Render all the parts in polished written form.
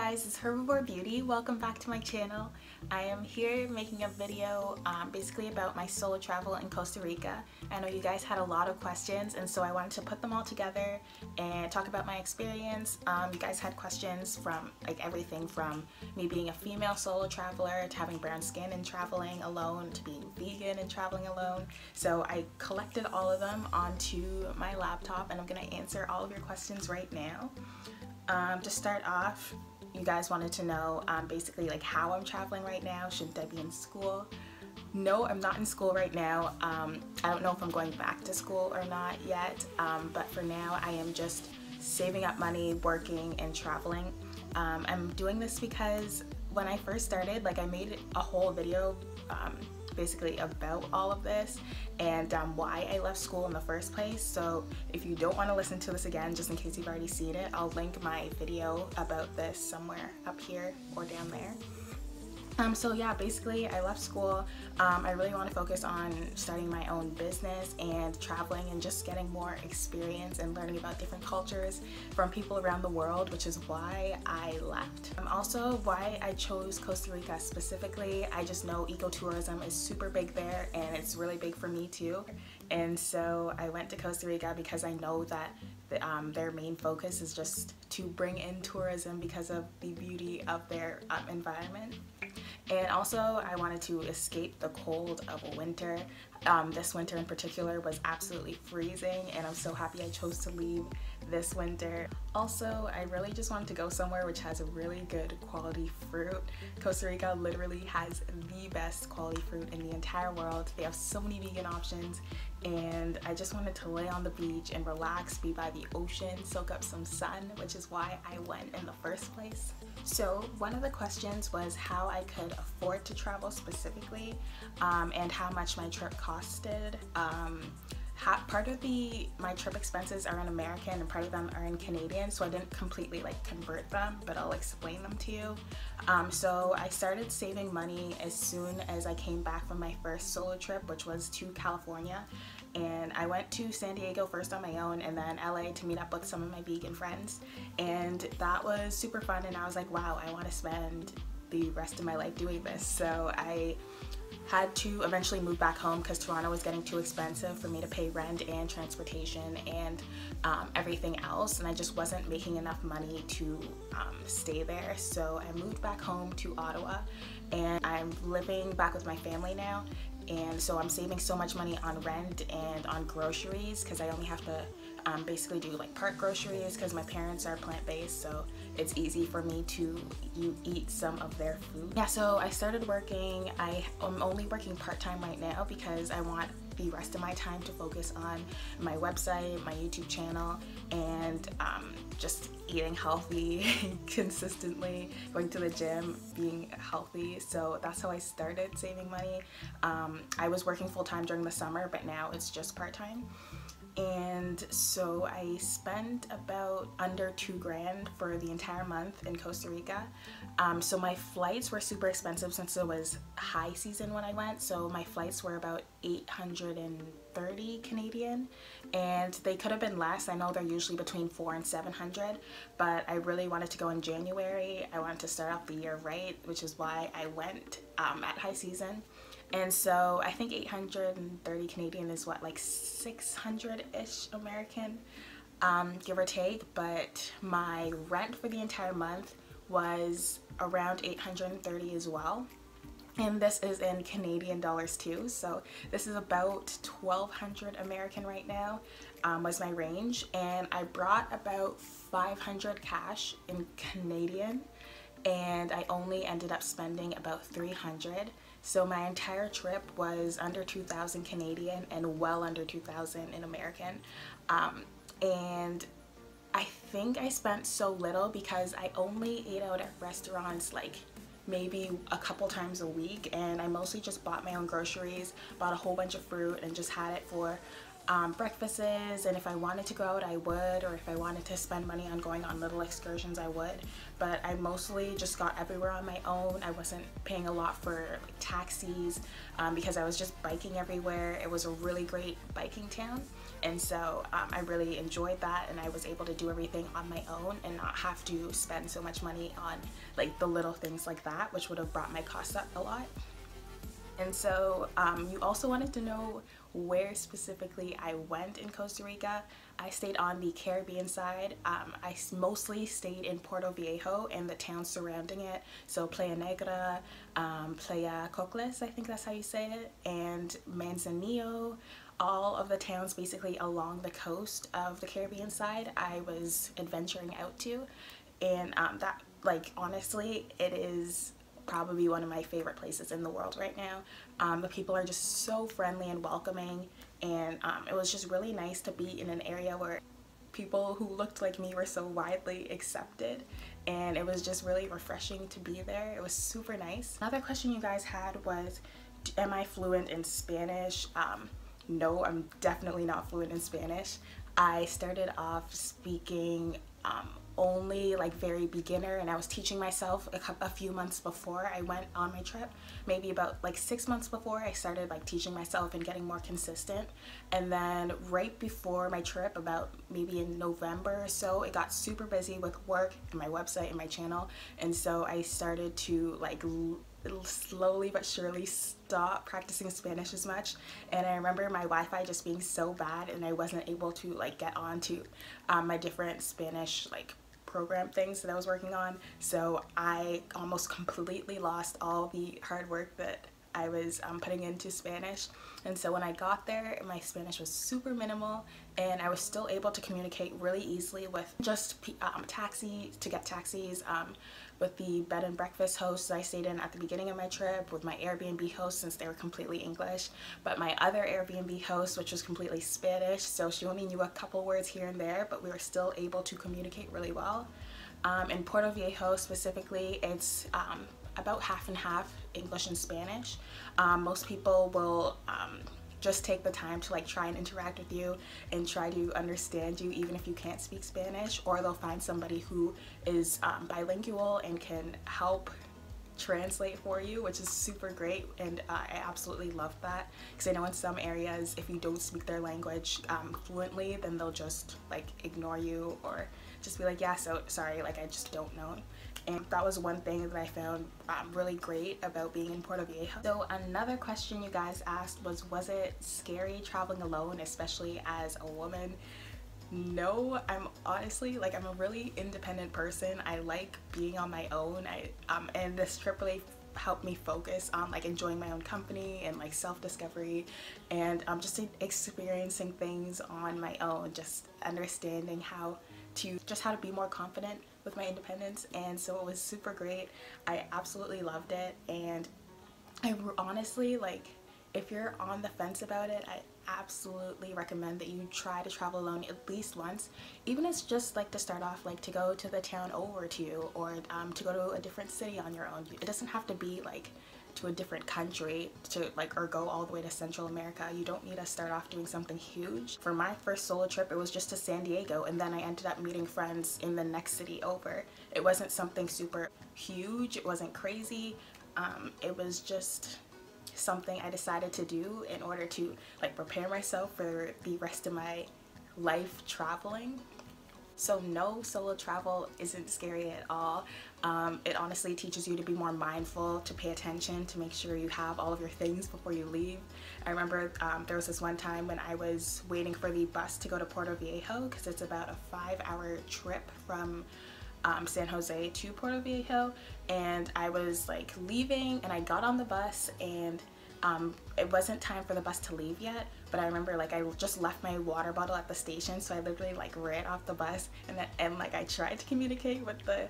guys, it's Herbivore Beauty. Welcome back to my channel. I am here making a video basically about my solo travel in Costa Rica. I know you guys had a lot of questions, and so I wanted to put them all together and talk about my experience. You guys had questions from like everything from me being a female solo traveler to having brown skin and traveling alone to being vegan and traveling alone. So I collected all of them onto my laptop and I'm going to answer all of your questions right now. To start off, you guys wanted to know basically like how I'm traveling right now. Shouldn't I be in school? No, I'm not in school right now. I don't know if I'm going back to school or not yet, but for now I am just saving up money, working, and traveling. I'm doing this because when I first started, like I made a whole video basically about all of this and why I left school in the first place. So if you don't want to listen to this again, just in case you've already seen it, I'll link my video about this somewhere up here or down there. So yeah, basically I left school. I really want to focus on starting my own business and traveling and just getting more experience and learning about different cultures from people around the world, which is why I left. Also why I chose Costa Rica specifically. I just know ecotourism is super big there and it's really big for me too. And so I went to Costa Rica because I know that their main focus is just to bring in tourism because of the beauty of their environment. And also I wanted to escape the cold of winter. This winter in particular was absolutely freezing and I'm so happy I chose to leave this winter. Also, I really just wanted to go somewhere which has a really good quality fruit. Costa Rica literally has the best quality fruit in the entire world. They have so many vegan options and I just wanted to lay on the beach and relax, be by the ocean, soak up some sun, which is why I went in the first place. So one of the questions was how I could afford to travel specifically and how much my trip costed. Part of my trip expenses are in American and part of them are in Canadian, so I didn't completely like convert them, but I'll explain them to you. So I started saving money as soon as I came back from my first solo trip, which was to California. And I went to San Diego first on my own and then LA to meet up with some of my vegan friends. And that was super fun and I was like, wow, I want to spend the rest of my life doing this. So I had to eventually move back home because Toronto was getting too expensive for me to pay rent and transportation and everything else, and I just wasn't making enough money to stay there. So I moved back home to Ottawa and I'm living back with my family now, and so I'm saving so much money on rent and on groceries because I only have to basically do like part groceries because my parents are plant-based, so it's easy for me to eat some of their food. Yeah, so I started working. I am only working part-time right now because I want the rest of my time to focus on my website, my YouTube channel, and just eating healthy consistently, going to the gym, being healthy. So that's how I started saving money. I was working full-time during the summer, but now it's just part-time. And so I spent about under $2,000 for the entire month in Costa Rica. So my flights were super expensive since it was high season when I went. So my flights were about 830 Canadian, and they could have been less. I know they're usually between 400 and 700, but I really wanted to go in January. I wanted to start off the year right, which is why I went at high season. And so I think 830 Canadian is what, like 600-ish American, give or take. But my rent for the entire month was around 830 as well. And this is in Canadian dollars too. So this is about 1,200 American right now, was my range. And I brought about 500 cash in Canadian, and I only ended up spending about 300. So my entire trip was under 2,000 Canadian and well under 2,000 in American. And I think I spent so little because I only ate out at restaurants like maybe a couple times a week, and I mostly just bought my own groceries, bought a whole bunch of fruit, and just had it for breakfasts, and if I wanted to go out I would, or if I wanted to spend money on going on little excursions I would, but I mostly just got everywhere on my own. I wasn't paying a lot for like, taxis because I was just biking everywhere. It was a really great biking town. And so I really enjoyed that, and I was able to do everything on my own and not have to spend so much money on like the little things like that, which would have brought my costs up a lot. And so you also wanted to know where specifically I went in Costa Rica. I stayed on the Caribbean side. I mostly stayed in Puerto Viejo and the towns surrounding it. So Playa Negra, Playa Cocles, I think that's how you say it, and Manzanillo. All of the towns basically along the coast of the Caribbean side I was adventuring out to. And that, like, honestly, it is probably one of my favorite places in the world right now. The people are just so friendly and welcoming, and it was just really nice to be in an area where people who looked like me were so widely accepted, and it was just really refreshing to be there. It was super nice. Another question you guys had was, am I fluent in Spanish? No, I'm definitely not fluent in Spanish. I started off speaking only like very beginner, and I was teaching myself a few months before I went on my trip. Maybe about like 6 months before, I started like teaching myself and getting more consistent. And then right before my trip, about maybe in November or so, it got super busy with work and my website and my channel, and so I started to like slowly but surely stop practicing Spanish as much. And I remember my Wi-Fi just being so bad, and I wasn't able to like get on to my different Spanish like program things that I was working on. So I almost completely lost all the hard work that I was putting into Spanish. And so when I got there, my Spanish was super minimal, and I was still able to communicate really easily with just taxis, with the bed and breakfast hosts I stayed in at the beginning of my trip, with my Airbnb hosts since they were completely English, but my other Airbnb host, which was completely Spanish, so she only knew a couple words here and there, but we were still able to communicate really well. In Puerto Viejo specifically, it's about half and half English and Spanish. Most people will just take the time to like try and interact with you and try to understand you even if you can't speak Spanish, or they'll find somebody who is bilingual and can help translate for you, which is super great. And I absolutely love that, because I know in some areas if you don't speak their language fluently, then they'll just like ignore you or just be like, yeah, so sorry, like I just don't know. And that was one thing that I found really great about being in Puerto Viejo. So another question you guys asked was it scary traveling alone, especially as a woman? No, I'm honestly, like, I'm a really independent person. I like being on my own. And this trip really helped me focus on like enjoying my own company and like self-discovery, and just experiencing things on my own, just understanding how to be more confident with my independence. And so it was super great. I absolutely loved it, and I honestly, like, if you're on the fence about it, I absolutely recommend that you try to travel alone at least once, even if it's just like to start off, like to go to the town over to you, or to go to a different city on your own. It doesn't have to be like to a different country to like, or go all the way to Central America. You don't need to start off doing something huge. For my first solo trip, it was just to San Diego, and then I ended up meeting friends in the next city over. It wasn't something super huge, it wasn't crazy. It was just something I decided to do in order to like prepare myself for the rest of my life traveling. So no, solo travel isn't scary at all. It honestly teaches you to be more mindful, to pay attention, to make sure you have all of your things before you leave. I remember there was this one time when I was waiting for the bus to go to Puerto Viejo, because it's about a 5-hour trip from San Jose to Puerto Viejo, and I was like leaving, and I got on the bus, and it wasn't time for the bus to leave yet, but I remember like I just left my water bottle at the station, so I literally like ran off the bus, and like I tried to communicate with the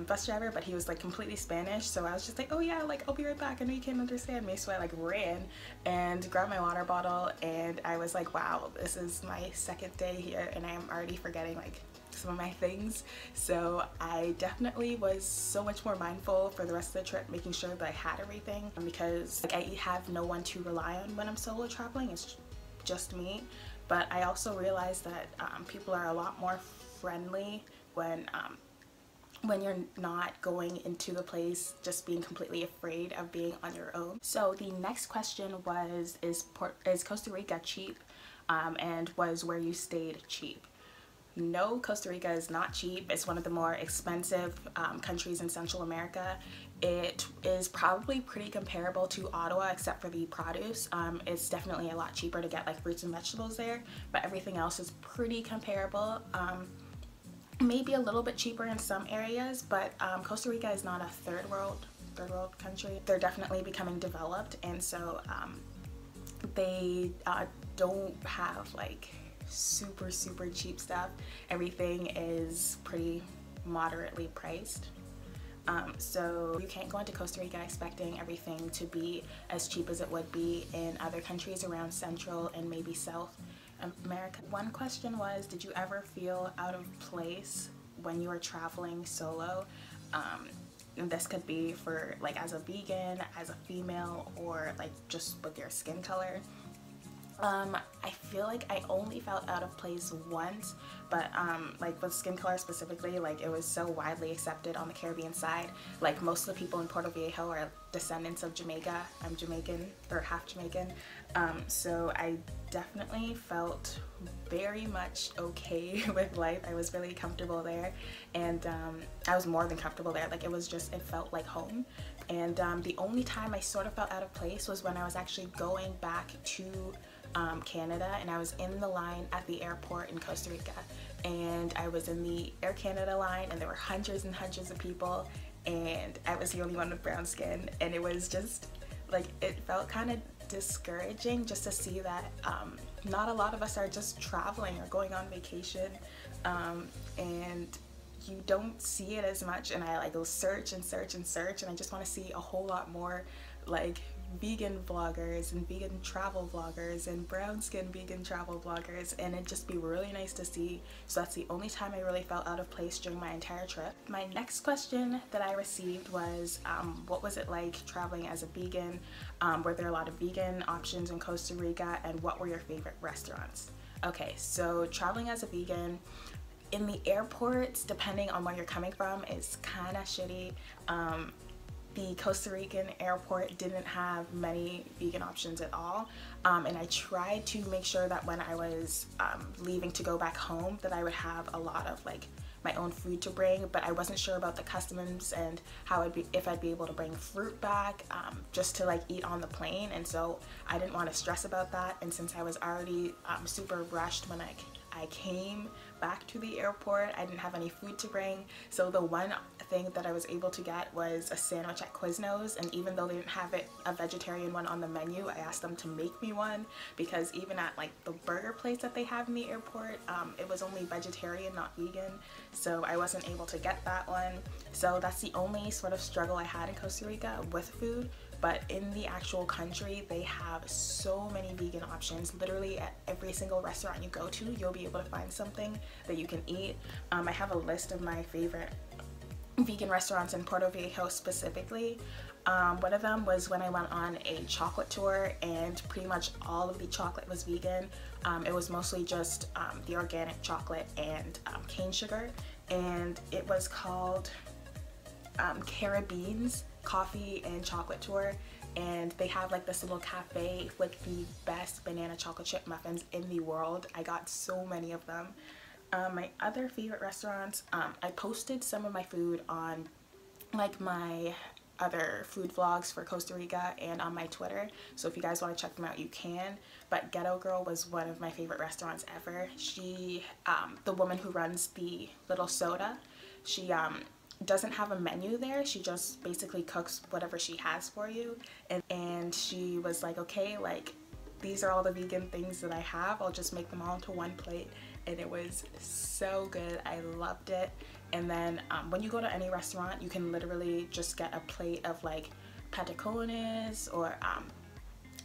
bus driver, but he was like completely Spanish, so I was just like, oh yeah, like I'll be right back, I know you can't understand me. So I like ran and grabbed my water bottle, and I was like, wow, this is my second day here and I am already forgetting like some of my things. So I definitely was so much more mindful for the rest of the trip, making sure that I had everything, because like I have no one to rely on when I'm solo traveling. It's just me. But I also realized that people are a lot more friendly when you're not going into the place just being completely afraid of being on your own. So the next question was, is Costa Rica cheap? and was where you stayed cheap? No, Costa Rica is not cheap. It's one of the more expensive countries in Central America. It is probably pretty comparable to Ottawa except for the produce. It's definitely a lot cheaper to get like fruits and vegetables there, but everything else is pretty comparable. Maybe a little bit cheaper in some areas, but Costa Rica is not a third world country. They're definitely becoming developed, and so they don't have like super cheap stuff. Everything is pretty moderately priced. So you can't go into Costa Rica expecting everything to be as cheap as it would be in other countries around Central and maybe South America. One question was, did you ever feel out of place when you were traveling solo? And this could be for like as a vegan, as a female, or like just with your skin color. I feel like I only felt out of place once, but like with skin color specifically, like it was so widely accepted on the Caribbean side. Like most of the people in Puerto Viejo are descendants of Jamaica. I'm Jamaican, or half Jamaican. So I definitely felt very much okay with life. I was really comfortable there, and I was more than comfortable there. Like it was just, it felt like home. And the only time I sort of felt out of place was when I was actually going back to Canada, and I was in the line at the airport in Costa Rica, and I was in the Air Canada line, and there were hundreds and hundreds of people, and I was the only one with brown skin, and it was just like, it felt kind of discouraging just to see that not a lot of us are just traveling or going on vacation, and you don't see it as much. And I like go search and search and search, and I just want to see a whole lot more like vegan vloggers and vegan travel vloggers and brown skin vegan travel vloggers, and it'd just be really nice to see. So that's the only time I really felt out of place during my entire trip. My next question that I received was what was it like traveling as a vegan? Were there a lot of vegan options in Costa Rica, and what were your favorite restaurants? Okay, so traveling as a vegan in the airports, depending on where you're coming from, is kind of shitty. The Costa Rican airport didn't have many vegan options at all, and I tried to make sure that when I was leaving to go back home that I would have a lot of like my own food to bring, but I wasn't sure about the customs and how if I'd be able to bring fruit back just to like eat on the plane, and so I didn't want to stress about that. And since I was already super rushed when I came back to the airport, I didn't have any food to bring. So the one thing that I was able to get was a sandwich at Quiznos, and even though they didn't have a vegetarian one on the menu, I asked them to make me one, because even at like the burger place that they have in the airport, it was only vegetarian, not vegan, so I wasn't able to get that one. So that's the only sort of struggle I had in Costa Rica with food. But in the actual country, they have so many vegan options. Literally at every single restaurant you go to, you'll be able to find something that you can eat. I have a list of my favorite vegan restaurants in Puerto Viejo specifically. One of them was when I went on a chocolate tour, and pretty much all of the chocolate was vegan. It was mostly just the organic chocolate and cane sugar, and it was called Caribbean's Coffee and Chocolate Tour, and they have like this little cafe with the best banana chocolate chip muffins in the world. I got so many of them. My other favorite restaurants, I posted some of my food on like my other food vlogs for Costa Rica and on my Twitter, so if you guys want to check them out, you can. But Ghetto Girl was one of my favorite restaurants ever. She, the woman who runs the little soda, she doesn't have a menu there. She just basically cooks whatever she has for you, and she was like, okay, like these are all the vegan things that I have, I'll just make them all into one plate, and it was so good. I loved it. And then when you go to any restaurant, you can literally just get a plate of like patacones, or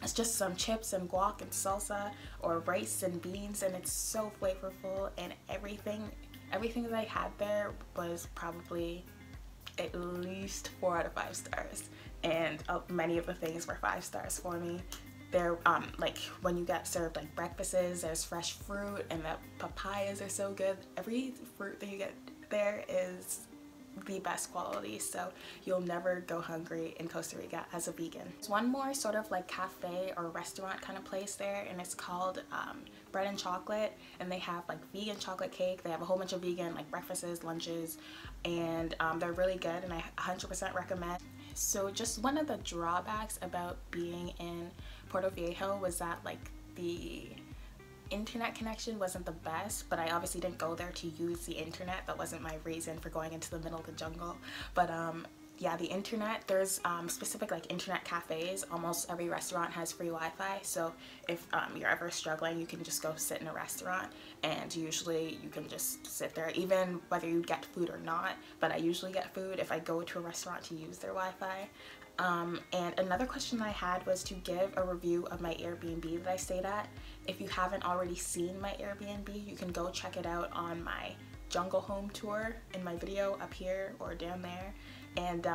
it's just some chips and guac and salsa, or rice and beans, and it's so flavorful. And everything that I had there was probably at least 4 out of 5 stars, and many of the things were 5 stars for me. There, like when you get served like breakfasts, there's fresh fruit, and the papayas are so good. Every fruit that you get there is the best quality, so you'll never go hungry in Costa Rica as a vegan. There's one more sort of like cafe or restaurant kind of place there, and it's called bread and chocolate, and they have like vegan chocolate cake. They have a whole bunch of vegan like breakfasts, lunches, and they're really good, and I 100% recommend. So just one of the drawbacks about being in Puerto Viejo was that like the internet connection wasn't the best, but I obviously didn't go there to use the internet. That wasn't my reason for going into the middle of the jungle. But yeah, the internet, there's specific like internet cafes. Almost every restaurant has free Wi-Fi, so if you're ever struggling, you can just go sit in a restaurant, and usually you can just sit there even whether you get food or not. But I usually get food if I go to a restaurant to use their Wi-Fi. And another question I had was to give a review of my Airbnb that I stayed at. If you haven't already seen my Airbnb, you can go check it out on my jungle home tour in my video up here or down there, and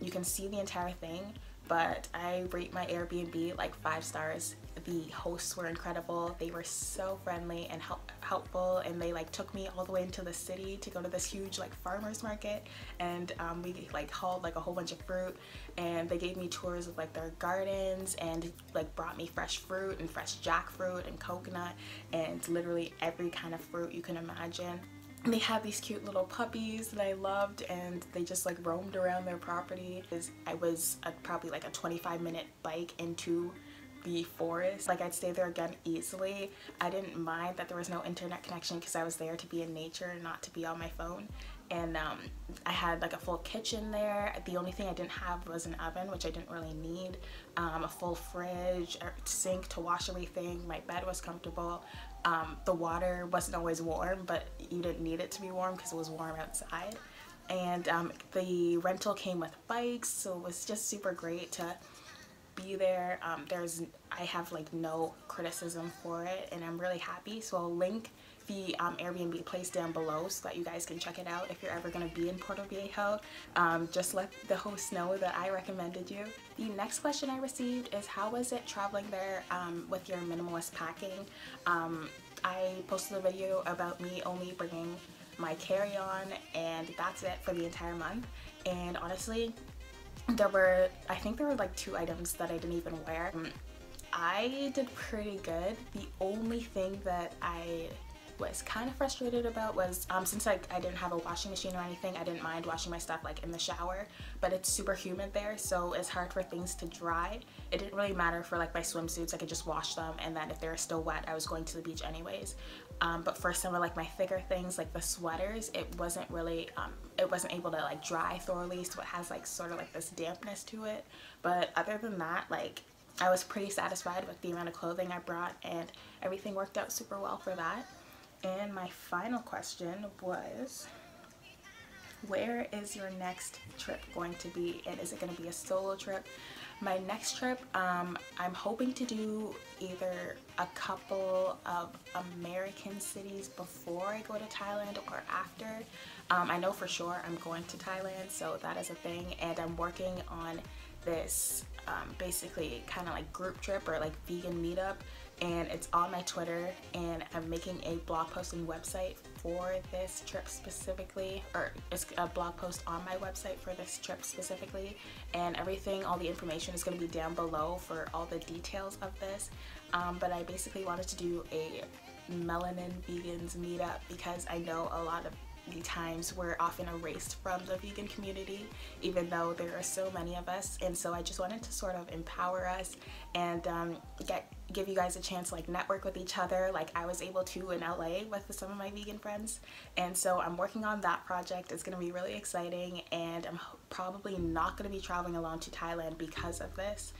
you can see the entire thing. But I rate my Airbnb like 5 stars. The hosts were incredible. They were so friendly and helpful, and they like took me all the way into the city to go to this huge like farmers market, and we like hauled like a whole bunch of fruit, and they gave me tours of like their gardens, and like brought me fresh fruit and fresh jackfruit and coconut and literally every kind of fruit you can imagine. They had these cute little puppies that I loved, and they just like roamed around their property. I was probably like a 25-minute bike into the forest. Like I'd stay there again easily. I didn't mind that there was no internet connection because I was there to be in nature, not to be on my phone. And I had like a full kitchen there. The only thing I didn't have was an oven, which I didn't really need. A full fridge, a sink to wash everything. My bed was comfortable. The water wasn't always warm, but you didn't need it to be warm because it was warm outside. And the rental came with bikes, so it was just super great to be there. I have like no criticism for it, and I'm really happy. So I'll link the Airbnb place down below so that you guys can check it out if you're ever going to be in Puerto Viejo. Just let the host know that I recommended you. The next question I received is, how was it traveling there with your minimalist packing? I posted a video about me only bringing my carry-on, and that's it for the entire month. And honestly, I think there were like 2 items that I didn't even wear. I did pretty good. The only thing that I was kind of frustrated about was since I didn't have a washing machine or anything, I didn't mind washing my stuff like in the shower, but it's super humid there, so it's hard for things to dry. It didn't really matter for like my swimsuits. I could just wash them, and then if they were still wet, I was going to the beach anyways. But for some of like my thicker things like the sweaters, it wasn't really it wasn't able to like dry thoroughly, so it has like sort of like this dampness to it. But other than that, like I was pretty satisfied with the amount of clothing I brought, and everything worked out super well for that. And my final question was, where is your next trip going to be, and is it going to be a solo trip? My next trip, I'm hoping to do either a couple of American cities before I go to Thailand or after. I know for sure I'm going to Thailand, so that is a thing, and I'm working on this basically kind of like group trip or like vegan meetup, and it's on my Twitter, and I'm making a blog post and website for this trip specifically, or it's a blog post on my website for this trip specifically, and everything, all the information is going to be down below for all the details of this. But I basically wanted to do a melanin vegans meetup because I know a lot of the times we're often erased from the vegan community, even though there are so many of us. And so I just wanted to sort of empower us and give you guys a chance to like network with each other like I was able to in LA with some of my vegan friends. And so I'm working on that project. It's going to be really exciting, and I'm probably not going to be traveling alone to Thailand because of this.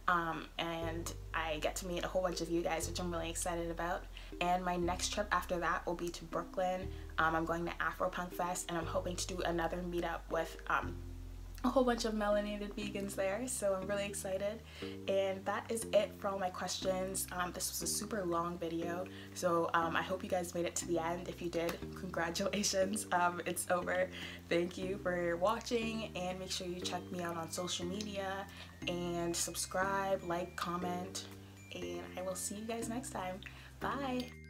And I get to meet a whole bunch of you guys, which I'm really excited about. And my next trip after that will be to Brooklyn. I'm going to Afropunk Fest, and I'm hoping to do another meetup with a whole bunch of melanated vegans there, so I'm really excited. And that is it for all my questions. This was a super long video, so I hope you guys made it to the end. If you did, congratulations. It's over. Thank you for watching, and make sure you check me out on social media and subscribe, like, comment, and I will see you guys next time. Bye!